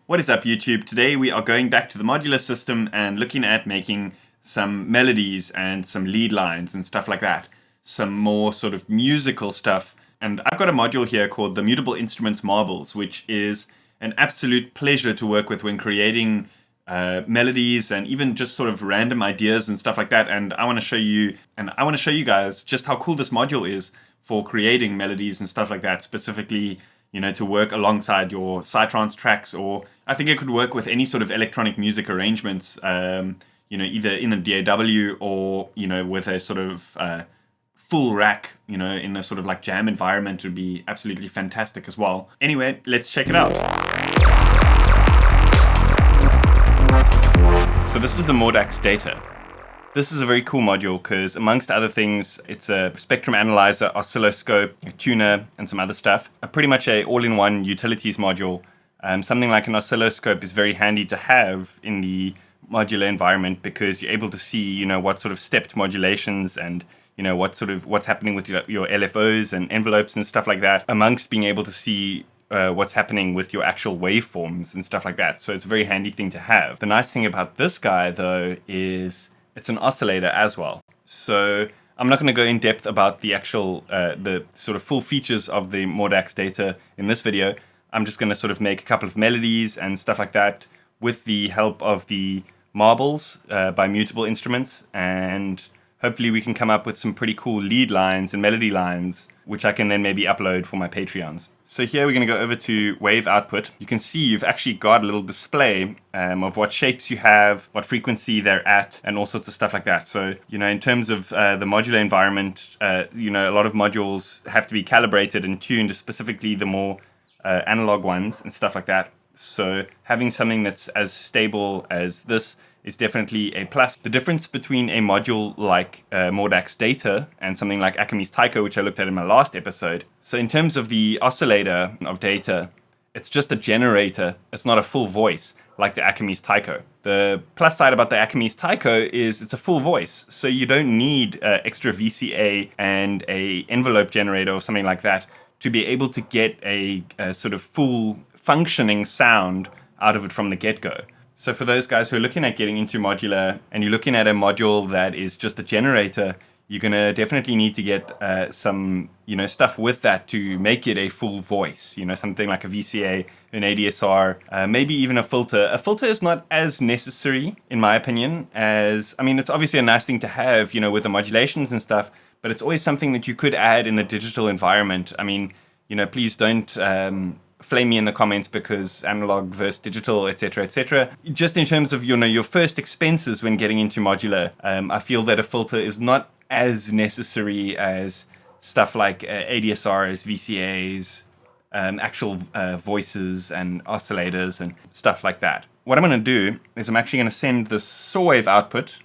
What is up, YouTube? Today we are going back to the modular system and looking at making some melodies and some lead lines and stuff like that. Some more sort of musical stuff. And I've got a module here called the Mutable Instruments Marbles, which is an absolute pleasure to work with when creating melodies and even just sort of random ideas and stuff like that. And I want to show you guys just how cool this module is for creating melodies and stuff like that, specifically, you know, to work alongside your psytrance tracks, or I think it could work with any sort of electronic music arrangements, you know, either in a DAW or, you know, with a sort of full rack, you know, in a sort of like jam environment would be absolutely fantastic as well. Anyway, let's check it out. So this is the Modaks data. This is a very cool module because, amongst other things, it's a spectrum analyzer, oscilloscope, a tuner, and some other stuff. Pretty much a all-in-one utilities module. Something like an oscilloscope is very handy to have in the modular environment because you're able to see, you know, what sort of stepped modulations and, you know, what's happening with your LFOs and envelopes and stuff like that, amongst being able to see what's happening with your actual waveforms and stuff like that. So it's a very handy thing to have. The nice thing about this guy, though, is it's an oscillator as well. So I'm not going to go in depth about the actual, the sort of full features of the Modaks data in this video. I'm just going to sort of make a couple of melodies and stuff like that with the help of the marbles by Mutable Instruments. And hopefully we can come up with some pretty cool lead lines and melody lines, which I can then maybe upload for my Patreons. So here we're going to go over to wave output. You can see you've actually got a little display of what shapes you have, what frequency they're at, and all sorts of stuff like that. So, you know, in terms of the modular environment, you know, a lot of modules have to be calibrated and tuned, specifically the more analog ones and stuff like that. So having something that's as stable as this is definitely a plus. The difference between a module like Modaks Data and something like Acme's Taiko, which I looked at in my last episode. So in terms of the oscillator of data, it's just a generator. It's not a full voice like the Acme's Taiko. The plus side about the Acme's Taiko is it's a full voice. So you don't need extra VCA and a envelope generator or something like that to be able to get a sort of full functioning sound out of it from the get-go. So for those guys who are looking at getting into modular and you're looking at a module that is just a generator, you're going to definitely need to get some, you know, stuff with that to make it a full voice, you know, something like a VCA, an ADSR, maybe even a filter. A filter is not as necessary, in my opinion, as, I mean, it's obviously a nice thing to have, you know, with the modulations and stuff, but it's always something that you could add in the digital environment. I mean, you know, please don't flame me in the comments because analog versus digital, etc., etc. Just in terms of, you know, your first expenses when getting into modular, I feel that a filter is not as necessary as stuff like ADSRs, VCAs, actual voices and oscillators and stuff like that. What I'm going to do is I'm actually going to send the saw wave output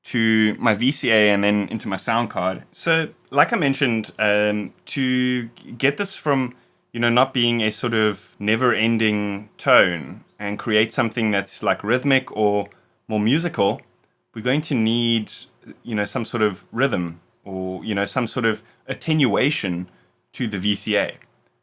to my VCA and then into my sound card. So like I mentioned, to get this from, you know, not being a sort of never-ending tone and create something that's like rhythmic or more musical, we're going to need, you know, some sort of rhythm or, you know, some sort of attenuation to the VCA.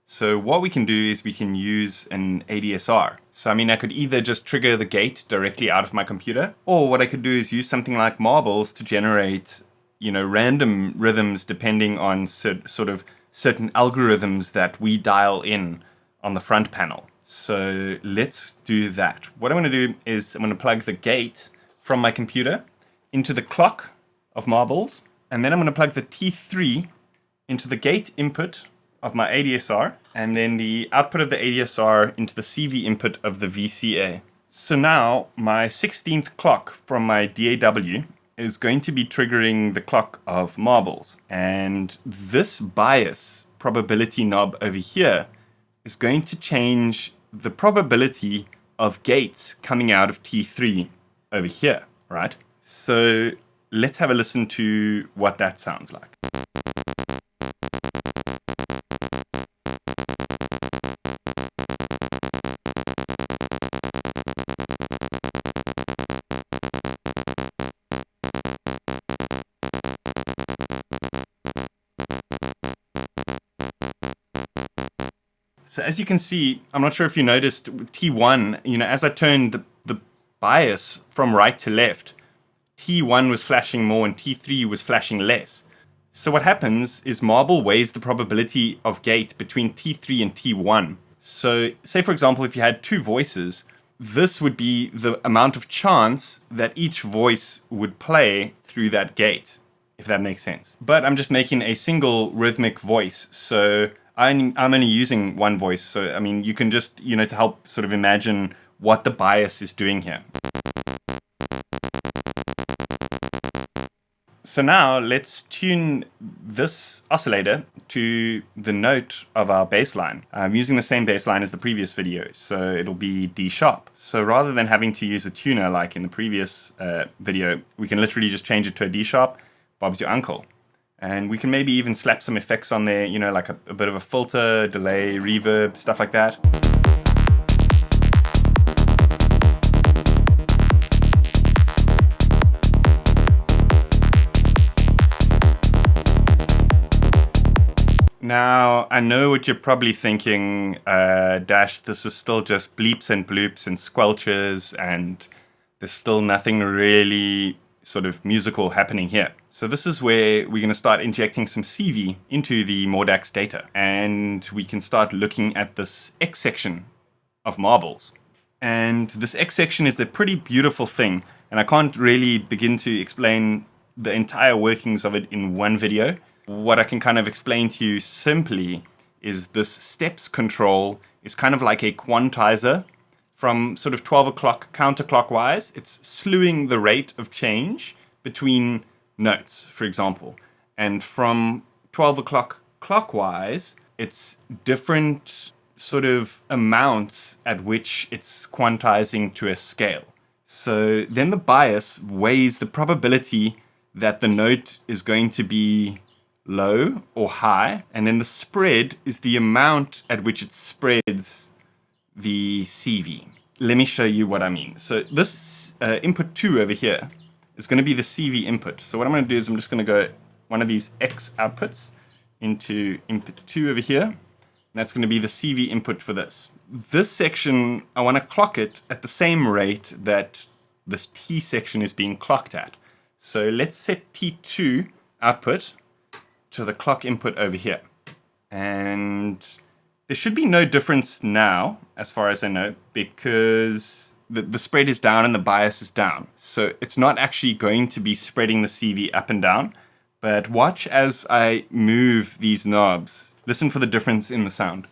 So what we can do is we can use an ADSR. So, I mean, I could either just trigger the gate directly out of my computer, or what I could do is use something like marbles to generate, you know, random rhythms depending on sort of certain algorithms that we dial in on the front panel. So let's do that. What I'm going to do is I'm going to plug the gate from my computer into the clock of marbles, and then I'm going to plug the T3 into the gate input of my ADSR, and then the output of the ADSR into the CV input of the VCA. So now my 16th clock from my DAW is going to be triggering the clock of marbles. And this bias probability knob over here is going to change the probability of gates coming out of T3 over here, right? So let's have a listen to what that sounds like. So as you can see, I'm not sure if you noticed T1, as I turned the bias from right to left, T1 was flashing more and T3 was flashing less. So what happens is Marble weighs the probability of gate between T3 and T1. So say, for example, if you had two voices, this would be the amount of chance that each voice would play through that gate, if that makes sense. But I'm just making a single rhythmic voice, so I'm only using one voice. So, I mean, you can just, to help sort of imagine what the bias is doing here. So now let's tune this oscillator to the note of our bass line. I'm using the same bass line as the previous video, so it'll be D sharp. So rather than having to use a tuner like in the previous video, we can literally just change it to a D sharp, Bob's your uncle. And we can maybe even slap some effects on there, like a bit of a filter, delay, reverb, stuff like that. Now, I know what you're probably thinking, Dash, this is still just bleeps and bloops and squelches, and there's still nothing really sort of musical happening here. So this is where we're going to start injecting some CV into the Modaks data, and we can start looking at this X section of marbles. And this X section is a pretty beautiful thing, and I can't really begin to explain the entire workings of it in one video. What I can kind of explain to you simply is this steps control is kind of like a quantizer. From sort of 12 o'clock counterclockwise, it's slewing the rate of change between notes, for example. And from 12 o'clock clockwise, it's different sort of amounts at which it's quantizing to a scale. So then the bias weighs the probability that the note is going to be low or high, and then the spread is the amount at which it spreads the CV. Let me show you what I mean. So this input 2 over here is going to be the CV input. So what I'm going to do is I'm just going to go one of these X outputs into input 2 over here. And that's going to be the CV input for this. This section, I want to clock it at the same rate that this T section is being clocked at. So let's set T2 output to the clock input over here. And there should be no difference now, as far as I know, because the spread is down and the bias is down. So it's not actually going to be spreading the CV up and down. But watch as I move these knobs. Listen for the difference in the sound.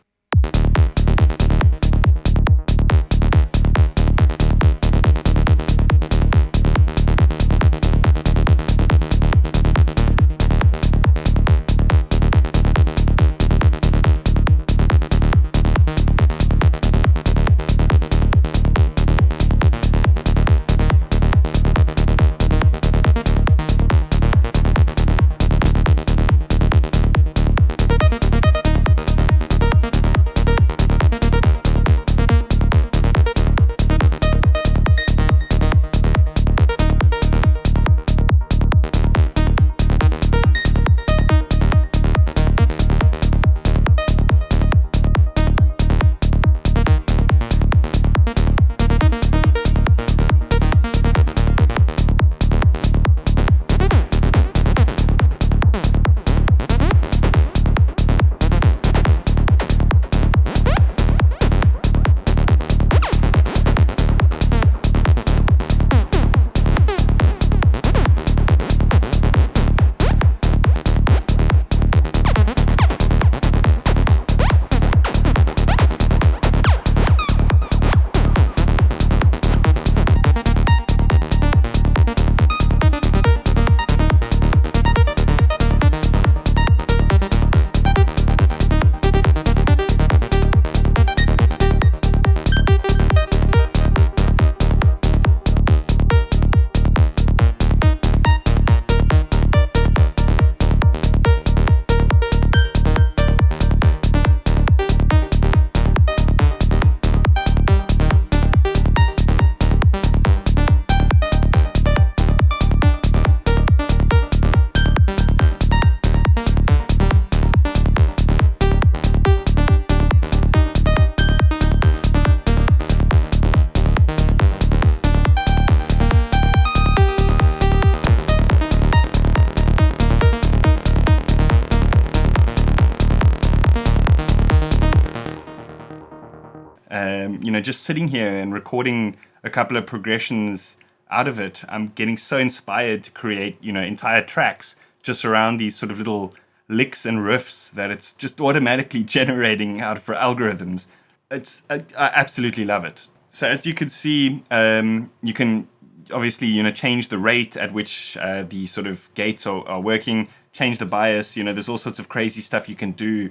just sitting here and recording a couple of progressions out of it, I'm getting so inspired to create, entire tracks just around these sort of little licks and riffs that it's just automatically generating out of algorithms. I absolutely love it. So as you can see, you can obviously, change the rate at which the sort of gates are working, change the bias. There's all sorts of crazy stuff you can do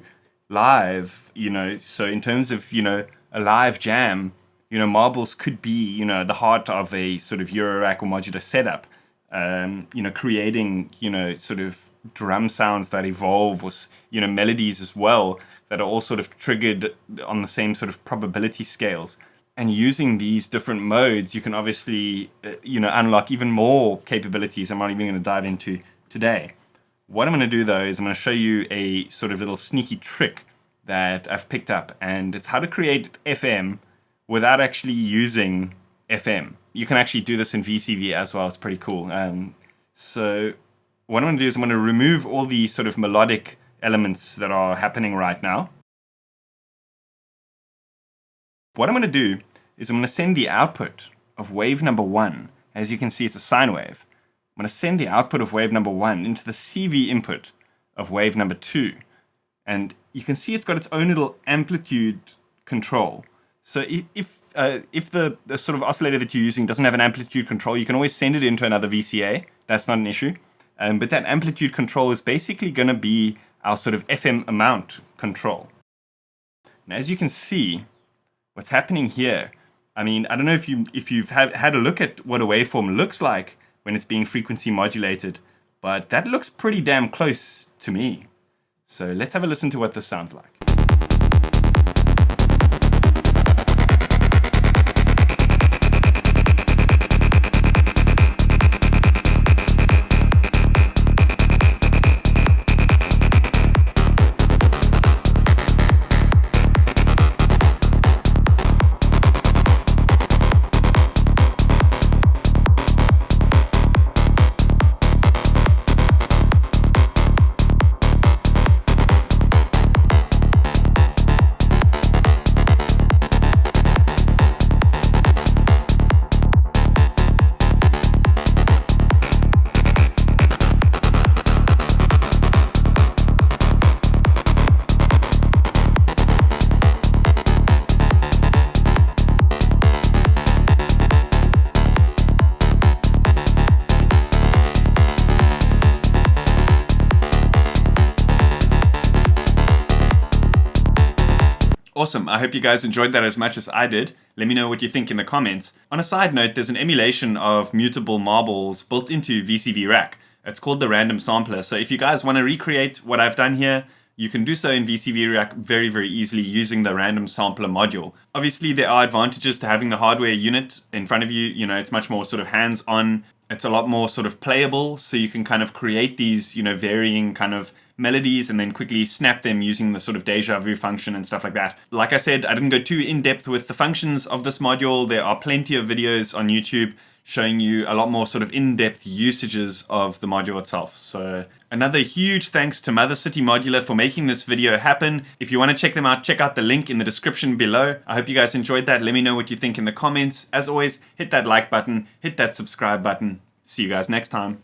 live, So in terms of, a live jam, marbles could be, the heart of a sort of Eurorack or modular setup, creating, sort of drum sounds that evolve, or, melodies as well that are all sort of triggered on the same sort of probability scales. And using these different modes, you can obviously, unlock even more capabilities I'm not even going to dive into today. What I'm going to do, though, is I'm going to show you a sort of little sneaky trick that I've picked up, and it's how to create FM without actually using FM. You can actually do this in VCV as well. It's pretty cool. So what I'm going to do is I'm going to remove all the sort of melodic elements that are happening right now. What I'm going to do is I'm going to send the output of wave number 1. As you can see, it's a sine wave. I'm going to send the output of wave number 1 into the CV input of wave number 2. And you can see it's got its own little amplitude control. So if the sort of oscillator that you're using doesn't have an amplitude control, you can always send it into another VCA. That's not an issue. But that amplitude control is basically going to be our sort of FM amount control. And as you can see, what's happening here, I mean, I don't know if you've had a look at what a waveform looks like when it's being frequency modulated, but that looks pretty damn close to me. So let's have a listen to what this sounds like. Awesome. I hope you guys enjoyed that as much as I did. Let me know what you think in the comments. On a side note, there's an emulation of mutable marbles built into VCV Rack. It's called the Random Sampler. So if you guys want to recreate what I've done here, you can do so in VCV Rack very, very easily using the Random Sampler module. Obviously, there are advantages to having the hardware unit in front of you. It's much more sort of hands-on. It's a lot more sort of playable, so you can kind of create these, varying kind of melodies and then quickly snap them using the sort of deja vu function and stuff like that. Like I said, I didn't go too in-depth with the functions of this module. There are plenty of videos on YouTube showing you a lot more sort of in-depth usages of the module itself. So another huge thanks to Mother City Modular for making this video happen. If you want to check them out, check out the link in the description below. I hope you guys enjoyed that. Let me know what you think in the comments. As always, hit that like button, hit that subscribe button. See you guys next time.